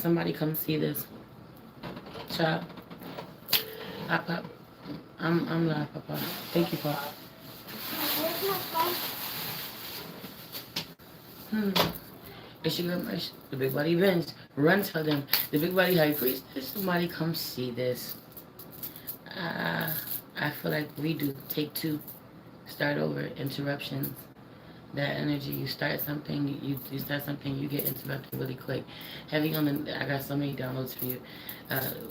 Somebody come see this. Child. I'm live, Papa. Thank you, Papa. Hmm. It's your girl Merch. The big body Vince. Run to them. The big body high priest. Somebody come see this. Uh, I feel like we do. Take two. Start over. Interruptions. That energy, you start something, you start something, you get interrupted really quick. Heavy on the, I got so many downloads for you.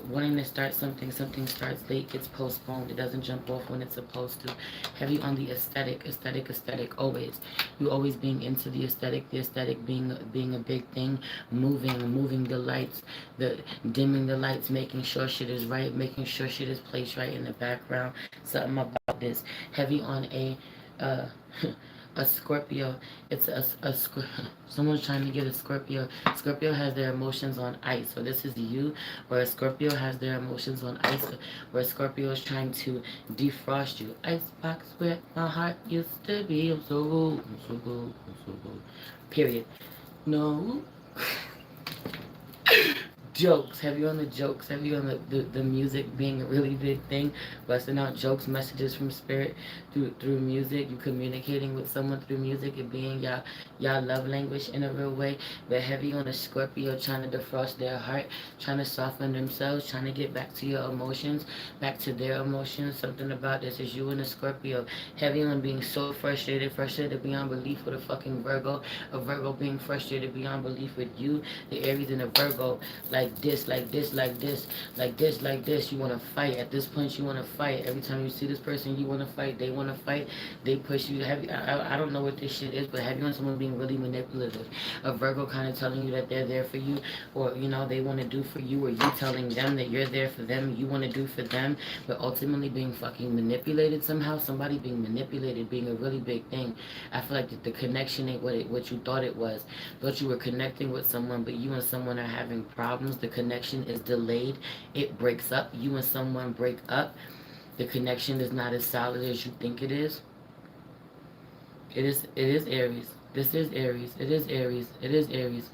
Wanting to start something, something starts late, gets postponed, it doesn't jump off when it's supposed to. Heavy on the aesthetic, always. You always being into the aesthetic being a big thing, moving the lights, the dimming the lights, making sure shit is right, making sure shit is placed right in the background. Something about this. Heavy on uh, a Scorpio. It's someone's trying to get a Scorpio. Scorpio has their emotions on ice. So this is you, where a Scorpio has their emotions on ice, where a Scorpio is trying to defrost you. Icebox where my heart used to be. I'm so good, I'm so good, I'm so good. Period. No. Jokes. Have you on the jokes? Have you on the music being a really big thing? Busting out jokes, messages from spirit through music. You communicating with someone through music. It being y'all love language in a real way. But heavy on a Scorpio trying to defrost their heart, trying to soften themselves, trying to get back to your emotions, back to their emotions. Something about this is you and a Scorpio. Heavy on being so frustrated beyond belief with a fucking Virgo. A Virgo being frustrated beyond belief with you. The Aries and a Virgo. Like this, like this, like this, like this, like this. You want to fight. At this point, you want to fight. Every time you see this person, you want to fight. They want to fight. They push you. I don't know what this shit is, but have you on someone being really manipulative? A Virgo kind of telling you that they're there for you, or they want to do for you, or you telling them that you're there for them, you want to do for them, but ultimately being fucking manipulated somehow. Somebody being manipulated, being a really big thing. I feel like the connection ain't what you thought it was. Thought you were connecting with someone, but you and someone are having problems. The connection is delayed. It breaks up. You and someone break up. The connection is not as solid as you think it is. It is Aries. This is Aries. It is Aries. It is Aries.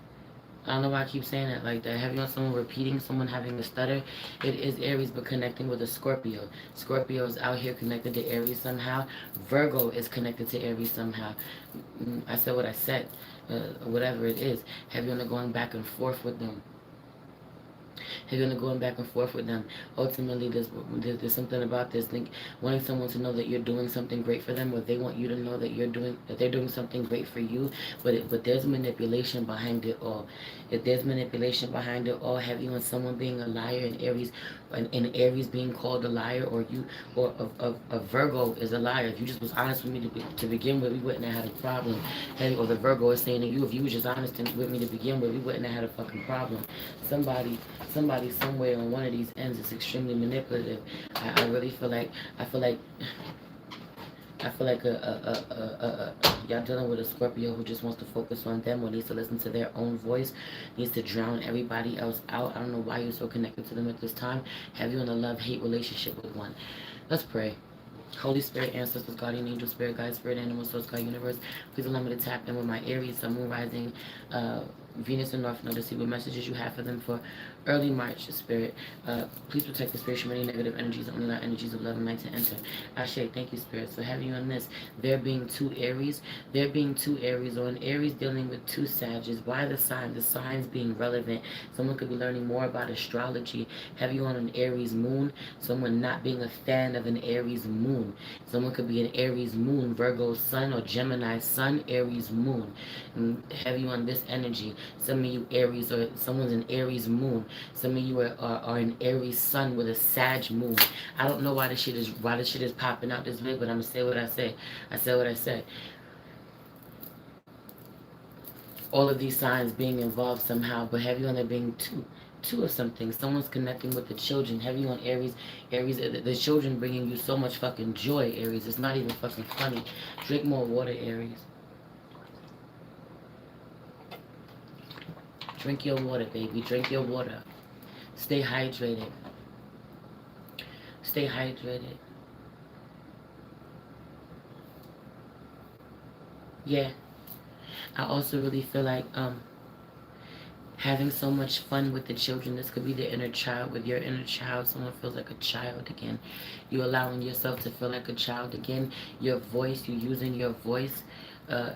I don't know why I keep saying it like that. Having on someone repeating, someone having a stutter. It is Aries, but connecting with a Scorpio. Scorpio is out here connected to Aries somehow. Virgo is connected to Aries somehow. I said what I said. Whatever it is. Have you on the going back and forth with them. You're gonna going back and forth with them. Ultimately, there's something about this. Think wanting someone to know that you're doing something great for them, or they want you to know that they're doing something great for you. But there's manipulation behind it all. If there's manipulation behind it all, have you on someone being a liar in Aries, and Aries being called a liar, or you, or a Virgo is a liar. If you just was honest with me to begin with, we wouldn't have had a problem. Or the Virgo is saying to you, if you was just honest with me to begin with, we wouldn't have had a fucking problem. Somebody somewhere on one of these ends is extremely manipulative. I really feel like y'all dealing with a Scorpio who just wants to focus on them, or needs to listen to their own voice, needs to drown everybody else out. I don't know why you're so connected to them at this time. Have you in a love-hate relationship with one? Let's pray. Holy Spirit, ancestors, guardian angel, spirit guide, spirit animal, source, God, universe, please allow me to tap in with my Aries, Sun, Moon, Rising, Venus, and North Node to see what messages you have for them for early March, Spirit. Please protect the Spirit from any negative energies, only not energies of love and light to enter. Ashe, thank you, Spirit. So having you on this, there being two Aries, or an Aries dealing with two Sages. Why the signs being relevant. Someone could be learning more about astrology. Have you on an Aries moon, someone not being a fan of an Aries moon. Someone could be an Aries moon, Virgo sun, or Gemini sun, Aries moon. And have you on this energy. Some of you Aries, or someone's an Aries moon. Some of you are an Aries sun with a Sag moon. I don't know why this shit is popping out this way, but I'm gonna say what I say. I said what I said. All of these signs being involved somehow, but have you on there being two of something. Someone's connecting with the children. Have you on Aries? The children bringing you so much fucking joy, Aries. It's not even fucking funny. Drink more water, Aries. Drink your water, baby. Drink your water. Stay hydrated. Stay hydrated. Yeah. I also really feel like having so much fun with the children. This could be the inner child. With your inner child, someone feels like a child again. You allowing yourself to feel like a child again. Your voice, you using your voice. Uh,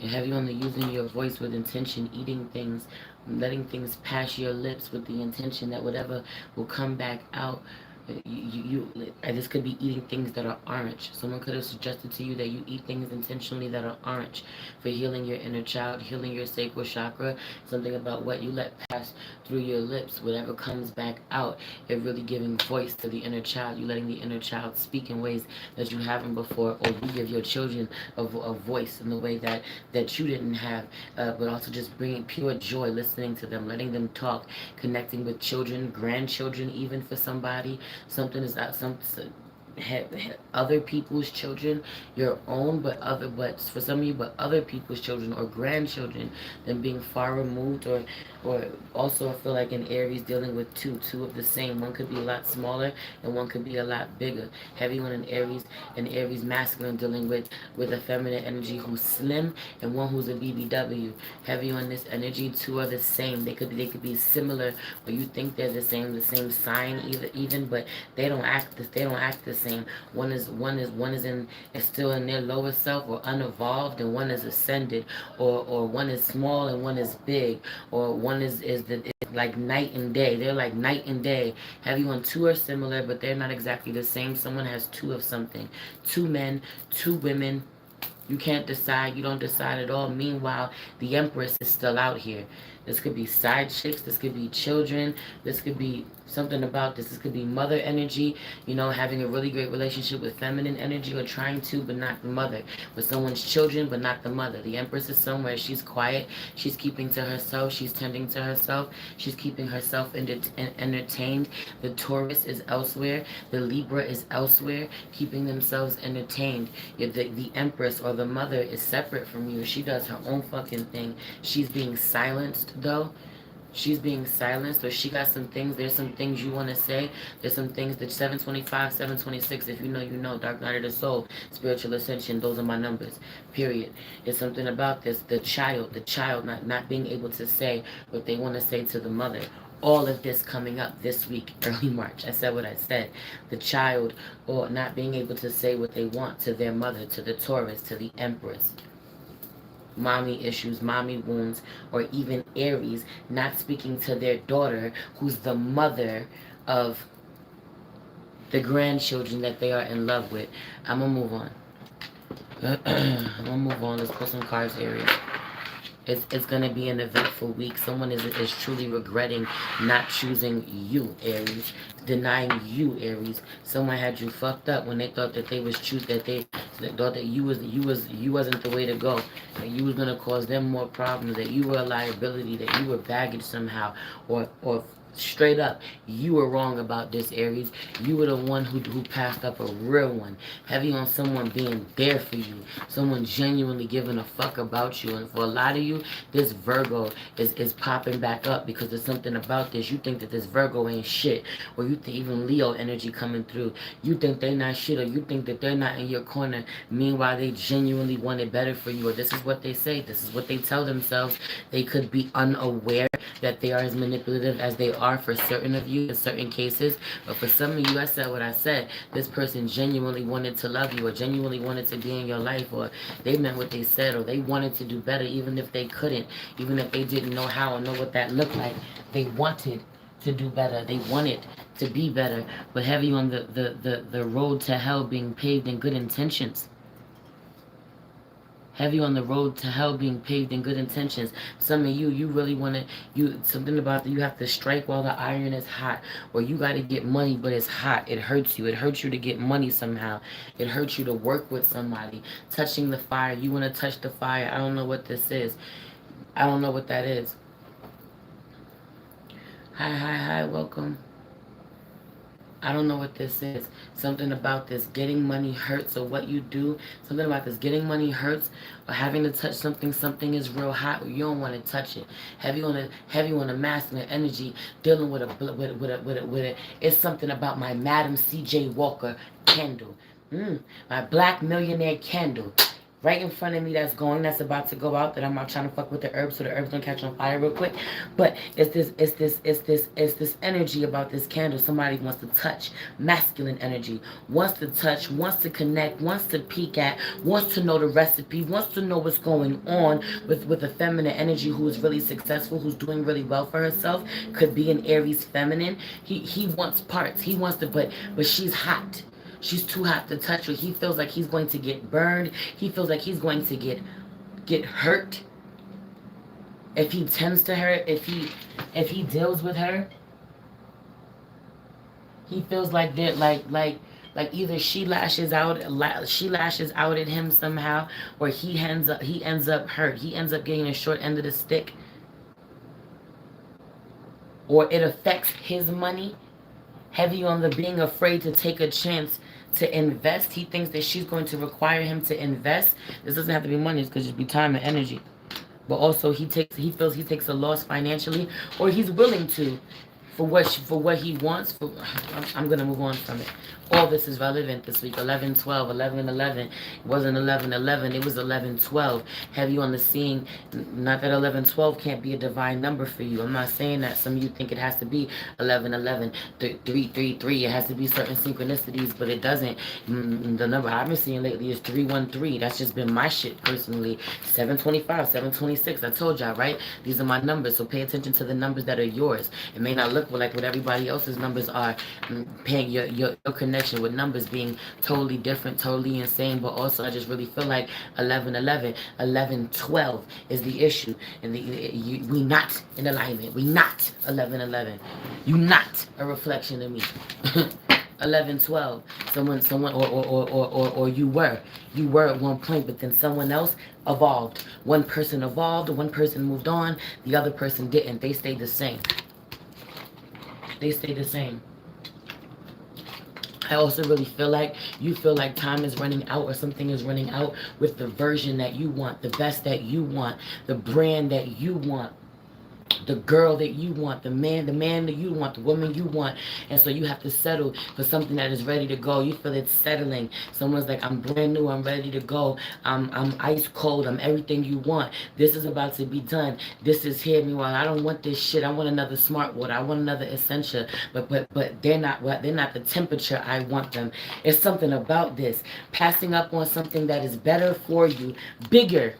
have you on the using your voice with intention, eating things, letting things pass your lips with the intention that whatever will come back out. This could be eating things that are orange. Someone could have suggested to you that you eat things intentionally that are orange for healing your inner child, healing your sacral chakra. Something about what you let pass through your lips, whatever comes back out, it really giving voice to the inner child. You letting the inner child speak in ways that you haven't before, or you give your children a voice in the way that you didn't have, but also just bringing pure joy, listening to them, letting them talk, connecting with children, grandchildren, even for somebody. Something is that other people's children, your own, but for some of you, but other people's children or grandchildren, them being far removed, or also I feel like in Aries dealing with two of the same. One could be a lot smaller and one could be a lot bigger. Heavy one in Aries masculine dealing with a feminine energy who's slim and one who's a BBW. Heavy on this energy, two are the same. They could be similar, or you think they're the same sign even, but they don't act the same. One is still in their lower self or unevolved, and one is ascended, or one is small and one is big, or one is like night and day. They're like night and day. Heavy one, two are similar, but they're not exactly the same. Someone has two of something. Two men, two women. You can't decide. You don't decide at all. Meanwhile, the Empress is still out here. This could be side chicks. This could be children. This could be something about this. This could be mother energy. Having a really great relationship with feminine energy, or trying to, but not the mother. With someone's children, but not the mother. The Empress is somewhere. She's quiet. She's keeping to herself. She's tending to herself. She's keeping herself entertained. The Taurus is elsewhere. The Libra is elsewhere, keeping themselves entertained. The Empress or the mother is separate from you. She does her own fucking thing. She's being silenced though. She's being silenced, or she got some things. There's some things you want to say. There's some things that 725, 726, if you know, you know. Dark Night of the Soul, Spiritual Ascension, those are my numbers. Period. It's something about this. The child not being able to say what they want to say to the mother. All of this coming up this week, early March. I said what I said. The child, or not being able to say what they want to their mother, to the Taurus, to the Empress. Mommy issues, mommy wounds, or even Aries not speaking to their daughter, who's the mother of the grandchildren that they are in love with. I'm gonna move on. I'm gonna move on. Let's pull some cards, Aries. It's gonna be an eventful week. Someone is truly regretting not choosing you, Aries, denying you, Aries. Someone had you fucked up when they thought that they thought that you wasn't the way to go, that you was gonna cause them more problems, that you were a liability, that you were baggage somehow, or straight up, you were wrong about this, Aries. You were the one who passed up a real one. Heavy on someone being there for you. Someone genuinely giving a fuck about you. And for a lot of you, this Virgo is popping back up because there's something about this. You think that this Virgo ain't shit. Or you think even Leo energy coming through. You think they not shit, or you think that they're not in your corner. Meanwhile, they genuinely want it better for you. Or this is what they say. This is what they tell themselves. They could be unaware that they are as manipulative as they are for certain of you in certain cases. But for some of you, I said what I said. This person genuinely wanted to love you, or genuinely wanted to be in your life, or they meant what they said, or they wanted to do better even if they couldn't, even if they didn't know how or know what that looked like. They wanted to do better. They wanted to be better. But heavy on the road to hell being paved in good intentions. Heavy on the road to hell being paved in good intentions. Some of you really want to, something about that you have to strike while the iron is hot. Or you got to get money, but it's hot. It hurts you. It hurts you to get money somehow. It hurts you to work with somebody. Touching the fire. You want to touch the fire. I don't know what this is. I don't know what that is. Hi, welcome. I don't know what this is. Something about this getting money hurts, or what you do. Something about this getting money hurts, or having to touch something is real hot. You don't want to touch it. Heavy on a masculine energy, dealing with a. It's something about my Madam C.J. Walker candle. My black millionaire candle. right in front of me that's going, that's about to go out, that I'm not trying to fuck with the herbs so the herbs don't catch on fire real quick. But it's this energy about this candle. Somebody wants to touch, masculine energy, wants to touch, wants to connect, wants to peek at, wants to know the recipe, wants to know what's going on with a feminine energy who is really successful, who's doing really well for herself. Could be an Aries feminine. He wants parts. He wants to, but she's hot. She's too hot to touch her. He feels like he's going to get burned. He feels like he's going to get hurt if he tends to her, if he deals with her. He feels like that, like either she lashes out at him somehow, or he ends up hurt. He ends up getting a short end of the stick, or it affects his money. Heavy on the being afraid to take a chance to invest. He thinks that she's going to require him to invest. This doesn't have to be money. It could just be time and energy. But also he feels he takes a loss financially, or he's willing to, for what he wants. I'm gonna move on from it. All this is relevant this week. 11-12, 11-11. It wasn't 11-11. It was 11-12. Heavy on the scene. Not that 11-12 can't be a divine number for you. I'm not saying that. Some of you think it has to be 11-11, 3-3-3. It has to be certain synchronicities, but it doesn't. The number I've been seeing lately is 3-1-3. That's just been my shit personally. 7-25, 7-26. I told y'all, right? These are my numbers, so pay attention to the numbers that are yours. It may not look like what everybody else's numbers are. Paying your connection with numbers being totally different, totally insane, but also I just really feel like 11-11, 11-12 is the issue, and we not in alignment. We not 11-11. You not a reflection of me. 11-12. Someone, or you were at one point, but then someone else evolved. One person evolved, one person moved on, the other person didn't. They stayed the same. They stay the same. I also really feel like you feel like time is running out, or something is running out with the version that you want, the best that you want, the brand that you want, the girl that you want, the man that you want, the woman you want. And so you have to settle for something that is ready to go. You feel it's settling. Someone's like, I'm brand new, I'm ready to go, I'm ice cold, I'm everything you want. This is about to be done. This is here. Meanwhile, I don't want this shit. I want another smart water. I want another essential. But they're not the temperature I want them. It's something about this. Passing up on something that is better for you. Bigger.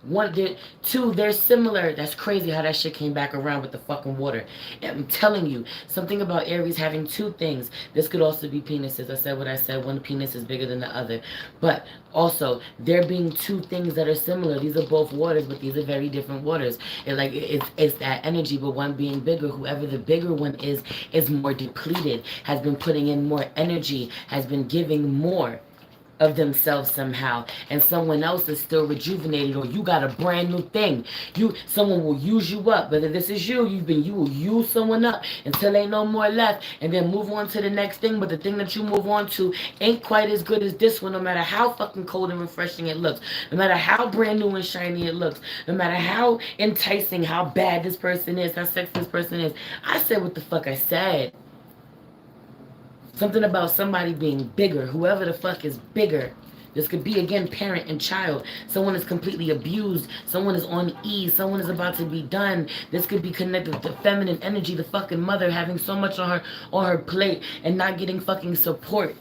One, two, they're similar. That's crazy how that shit came back around with the fucking water. And I'm telling you, something about Aries having two things. This could also be penises. I said what I said. One penis is bigger than the other. But also, there being two things that are similar. These are both waters, but these are very different waters. It's that energy, but one being bigger. Whoever the bigger one is more depleted, has been putting in more energy, has been giving more of themselves somehow, and someone else is still rejuvenated, or you got a brand new thing. Someone will use you up. Whether this is you will use someone up until ain't no more left, and then move on to the next thing. But the thing that you move on to ain't quite as good as this one, no matter how fucking cold and refreshing it looks, no matter how brand new and shiny it looks, no matter how enticing, how bad this person is, how sexy this person is. I said what the fuck I said. Something about somebody being bigger. Whoever the fuck is bigger. This could be, again, parent and child. Someone is completely abused. Someone is on E. Someone is about to be done. This could be connected to feminine energy. The fucking mother having so much on her plate and not getting fucking support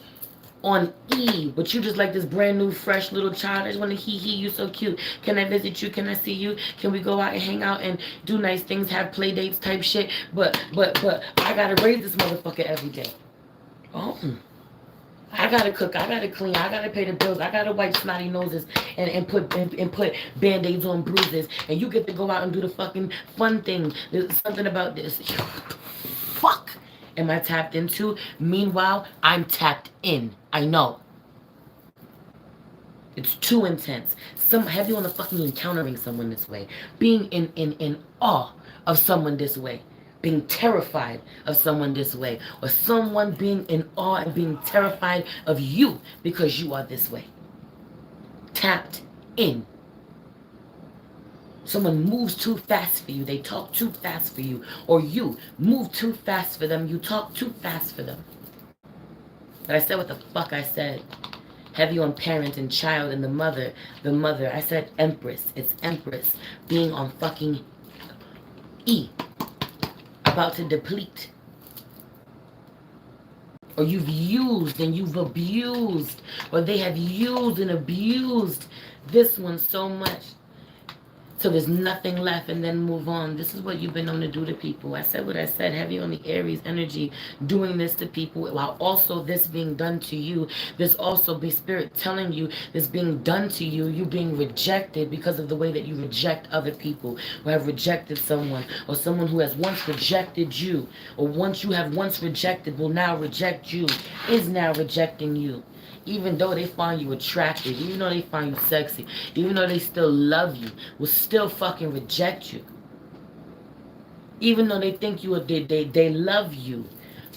on E. But you just like this brand new, fresh little child. I just want to hee, you so cute. Can I visit you? Can I see you? Can we go out and hang out and do nice things, have play dates type shit? But I gotta raise this motherfucker every day. Oh, I gotta cook, I gotta clean, I gotta pay the bills, I gotta wipe snotty noses and put band-aids on bruises, and you get to go out and do the fucking fun thing. There's something about this. Fuck am I tapped into? Meanwhile, I'm tapped in. I know. It's too intense. Some heavy on the fucking encountering someone this way. Being in awe of someone this way. Being terrified of someone this way, or someone being in awe and being terrified of you because you are this way. Tapped in. Someone moves too fast for you. They talk too fast for you. Or you move too fast for them. You talk too fast for them. But I said what the fuck I said. Heavy on parent and child and the mother. The mother. I said empress. It's empress. Being on fucking E. About to deplete. Or you've used and you've abused. Or they have used and abused this one so much. So there's nothing left, and then move on. This is what you've been known to do to people. I said what I said. Heavy on the Aries energy, doing this to people while also this being done to you. This also be spirit telling you this being done to you. You being rejected because of the way that you reject other people who have rejected someone, or someone who has once rejected you, or once you have once rejected will now reject you, is now rejecting you. Even though they find you attractive, even though they find you sexy, even though they still love you, will still fucking reject you. Even though they think you they love you,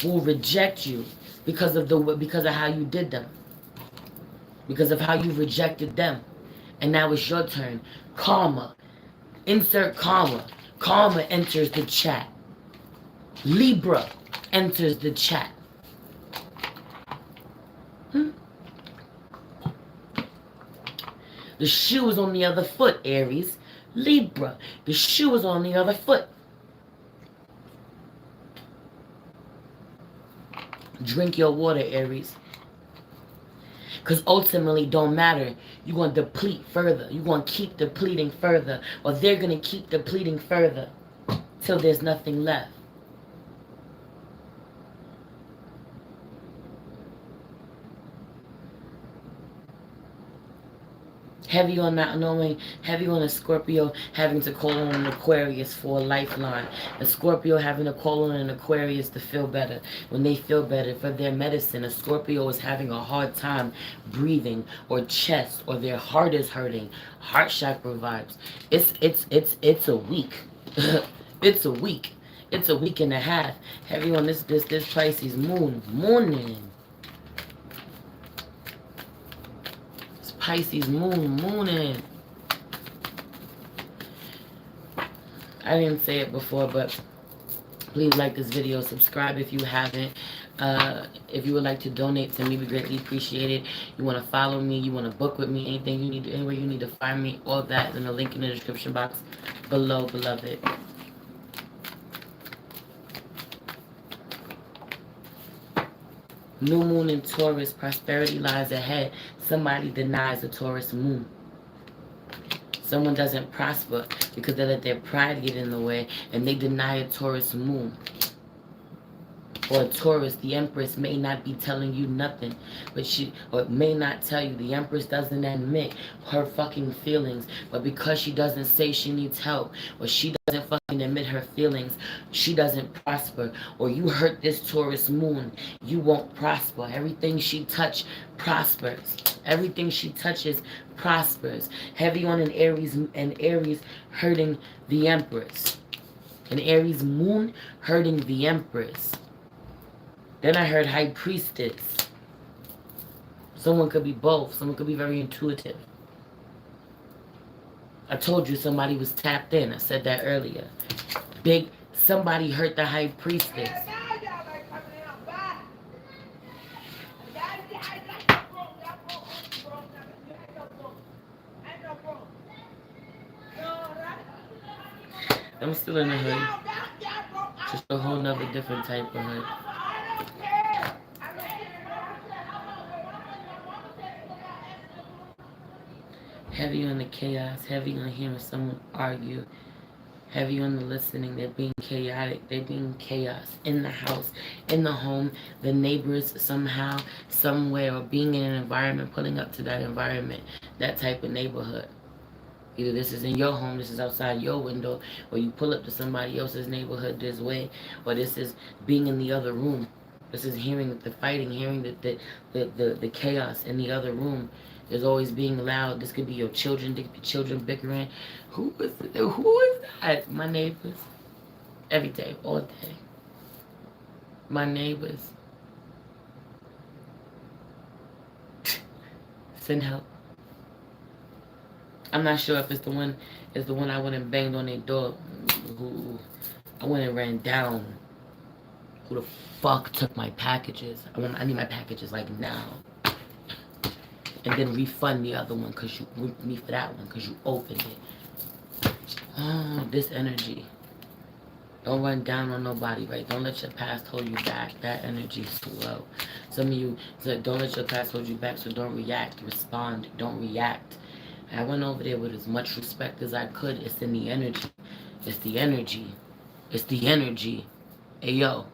will reject you because of how you did them. Because of how you rejected them. And now it's your turn. Karma. Insert karma. Karma enters the chat. Libra enters the chat. The shoe is on the other foot, Aries. Libra, the shoe is on the other foot. Drink your water, Aries. Because ultimately, don't matter. You're going to deplete further. You're going to keep depleting further. Or they're going to keep depleting further. Till there's nothing left. Heavy on not knowing, heavy on a Scorpio having to call on an Aquarius for a lifeline. A Scorpio having to call on an Aquarius to feel better. When they feel better for their medicine, a Scorpio is having a hard time breathing, or chest, or their heart is hurting. Heart chakra vibes. It's a week. It's a week. It's a week and a half. Heavy on this Pisces moon. Mooning. Pisces mooning. I didn't say it before, but please like this video, subscribe if you haven't. If you would like to donate to me, we greatly appreciate it. You want to follow me, you want to book with me, anything you need, anywhere you need to find me, all that is in the link in the description box below, beloved. New moon in Taurus, prosperity lies ahead. Somebody denies a Taurus moon. Someone doesn't prosper because they let their pride get in the way and they deny a Taurus moon. Or a Taurus, the Empress may not be telling you nothing, but or may not tell you. The Empress doesn't admit her fucking feelings, but because she doesn't say she needs help, or she doesn't fucking admit her feelings, she doesn't prosper. Or you hurt this Taurus moon, you won't prosper. Everything she touches prospers. Everything she touches prospers. Heavy on an Aries hurting the Empress. An Aries moon hurting the Empress. Then I heard High Priestess. Someone could be both. Someone could be very intuitive. I told you somebody was tapped in. I said that earlier. Somebody hurt the High Priestess. I'm still in the hood. Just a whole nother different type of hood. Heavy on the chaos, heavy on hearing someone argue, heavy on the listening. They're being chaotic, they're being chaos in the house, in the home, the neighbors somehow, somewhere, or being in an environment, pulling up to that environment, that type of neighborhood. Either this is in your home, this is outside your window, or you pull up to somebody else's neighborhood this way, or this is being in the other room. This is hearing the fighting, hearing the chaos in the other room. Is always being loud. This could be your children. This could be children bickering. Who is that? My neighbors. Every day, all day. My neighbors. Send help. I'm not sure if it's the one I went and banged on their door. Who I went and ran down. Who the fuck took my packages? I need my packages like now. and then refund the other one because you with me for that one because you opened it. Oh, this energy. Don't run down on nobody, right? Don't let your past hold you back. That energy is slow. Some of you said, don't let your past hold you back, so don't react. Respond. Don't react. I went over there with as much respect as I could. It's in the energy. It's the energy. It's the energy. Hey, yo.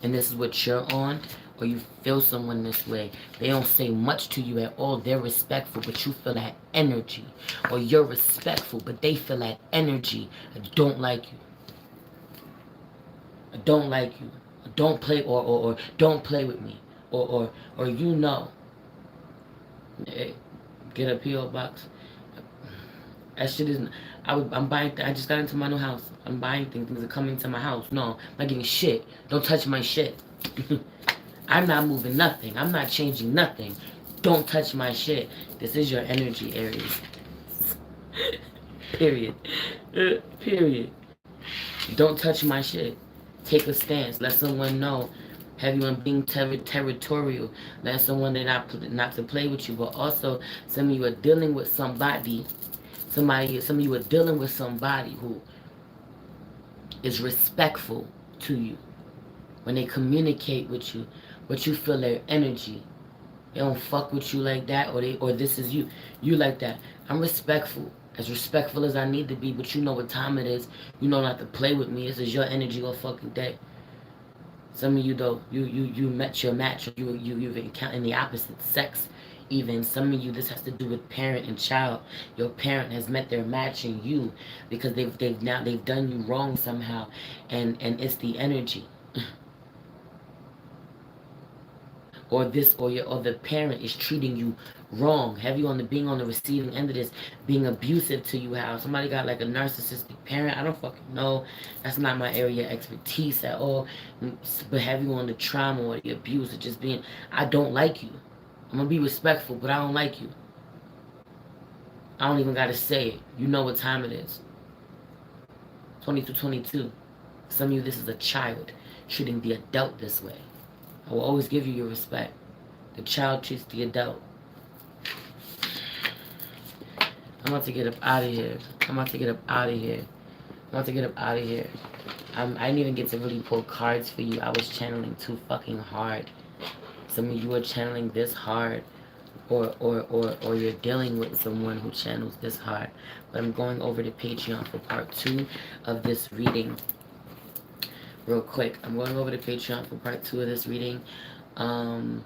And this is what you're on, or you feel someone this way. They don't say much to you at all. They're respectful, but you feel that energy. Or you're respectful, but they feel that energy. I don't like you. I don't like you. Don't play or don't play with me. Or you know. Hey, get a P.O. box. That shit isn't. I'm buying. I just got into my new house. I'm buying things. Things are coming to my house. No, I'm not getting shit. Don't touch my shit. I'm not moving nothing. I'm not changing nothing. Don't touch my shit. This is your energy, Aries. Period. Period. Don't touch my shit. Take a stance. Let someone know. Have you on being territorial. Let someone not to play with you. But also, some of you are dealing with somebody. Some of you are dealing with somebody who is respectful to you. When they communicate with you, but you feel their energy. They don't fuck with you like that, or this is you. You like that. I'm respectful as I need to be, but you know what time it is. You know not to play with me. This is your energy all fucking day. Some of you though, you met your match, or you've encountered in the opposite sex. Even some of you, this has to do with parent and child. Your parent has met their match in you because they've done you wrong somehow, and it's the energy. Or the parent is treating you wrong. Have you being on the receiving end of this, being abusive to you? How somebody got like a narcissistic parent? I don't fucking know. That's not my area of expertise at all. But have you on the trauma or the abuse or just being, I don't like you. I'm gonna be respectful, but I don't like you. I don't even gotta say it. You know what time it is. 22. Some of you, this is a child treating the adult this way. I will always give you your respect. The child treats the adult. I'm about to get up out of here. I didn't even get to really pull cards for you. I was channeling too fucking hard. Some of you are channeling this hard. Or you're dealing with someone who channels this hard. But I'm going over to Patreon for part 2 of this reading. Real quick, I'm going over to Patreon for part 2 of this reading. Yo.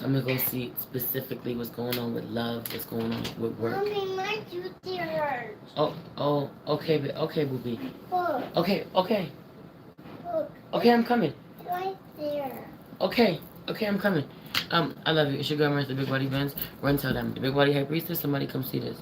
I'm gonna go see specifically what's going on with love, what's going on with work. Mommy, my tooth hurts. Okay, boobie. Look. Okay. Look. Okay, I'm coming. Right there. Okay, I'm coming. I love you. It's your girl, Marissa, the Big Body Benz. Run, tell them. The Big Body High Priestess, somebody come see this.